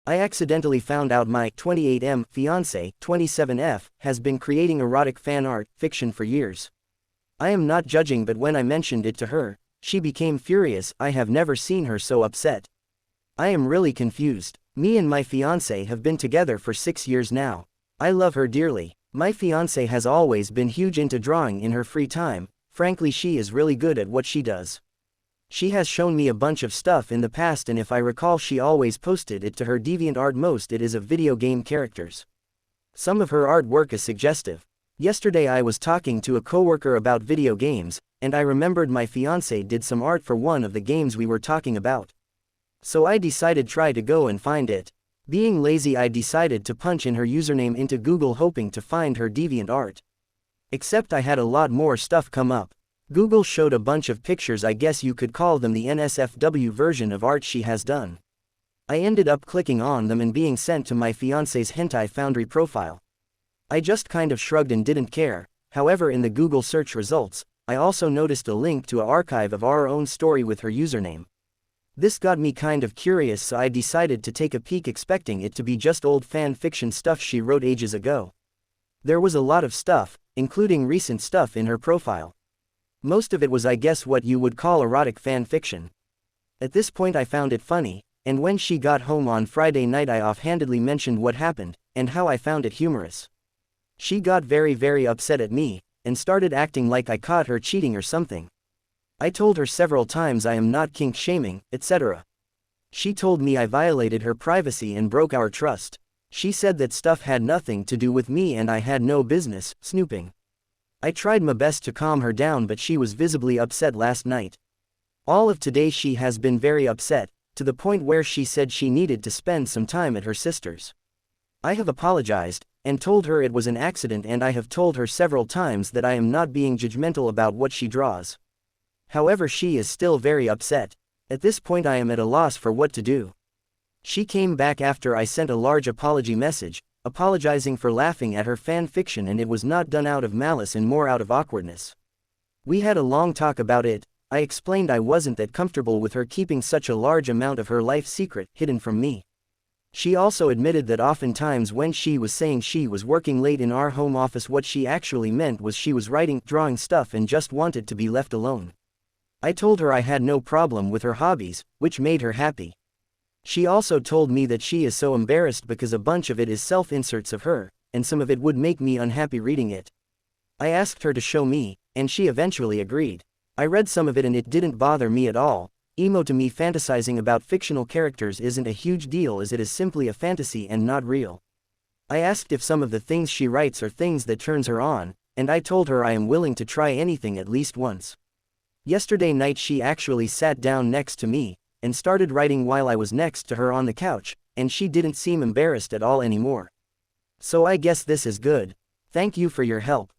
I accidentally found out my 28M fiancé, 27F, has been creating erotic fan art fiction for years. I am not judging, but when I mentioned it to her, she became furious. I have never seen her so upset. I am really confused. Me and my fiancé have been together for 6 years now. I love her dearly. My fiancé has always been huge into drawing in her free time. Frankly, she is really good at what she does. She has shown me a bunch of stuff in the past, and if I recall, she always posted it to her DeviantArt. Most it is of video game characters. Some of her artwork is suggestive. Yesterday I was talking to a coworker about video games, and I remembered my fiancé did some art for one of the games we were talking about. So I decided try to go and find it. Being lazy, I decided to punch in her username into Google, hoping to find her DeviantArt. Except I had a lot more stuff come up. Google showed a bunch of pictures. I guess you could call them the NSFW version of art she has done. I ended up clicking on them and being sent to my fiancé's Hentai Foundry profile. I just kind of shrugged and didn't care. However, in the Google search results, I also noticed a link to an archive of our own story with her username. This got me kind of curious, so I decided to take a peek, expecting it to be just old fan fiction stuff she wrote ages ago. There was a lot of stuff, including recent stuff in her profile. Most of it was, I guess, what you would call erotic fan fiction. At this point I found it funny, and when she got home on Friday night I offhandedly mentioned what happened, and how I found it humorous. She got very upset at me, and started acting like I caught her cheating or something. I told her several times I am not kink shaming, etc. She told me I violated her privacy and broke our trust. She said that stuff had nothing to do with me and I had no business snooping. I tried my best to calm her down, but she was visibly upset last night. All of today she has been very upset, to the point where she said she needed to spend some time at her sister's. I have apologized, and told her it was an accident, and I have told her several times that I am not being judgmental about what she draws. However, she is still very upset. At this point I am at a loss for what to do. She came back after I sent a large apology message, apologizing for laughing at her fan fiction, and it was not done out of malice and more out of awkwardness. We had a long talk about it. I explained I wasn't that comfortable with her keeping such a large amount of her life secret hidden from me. She also admitted that oftentimes when she was saying she was working late in our home office, what she actually meant was she was drawing stuff and just wanted to be left alone. I told her I had no problem with her hobbies, which made her happy. She also told me that she is so embarrassed because a bunch of it is self-inserts of her, and some of it would make me unhappy reading it. I asked her to show me, and she eventually agreed. I read some of it and it didn't bother me at all. Emo to me, fantasizing about fictional characters isn't a huge deal, as it is simply a fantasy and not real. I asked if some of the things she writes are things that turns her on, and I told her I am willing to try anything at least once. Yesterday night she actually sat down next to me, and started writing while I was next to her on the couch, and she didn't seem embarrassed at all anymore. So I guess this is good. Thank you for your help.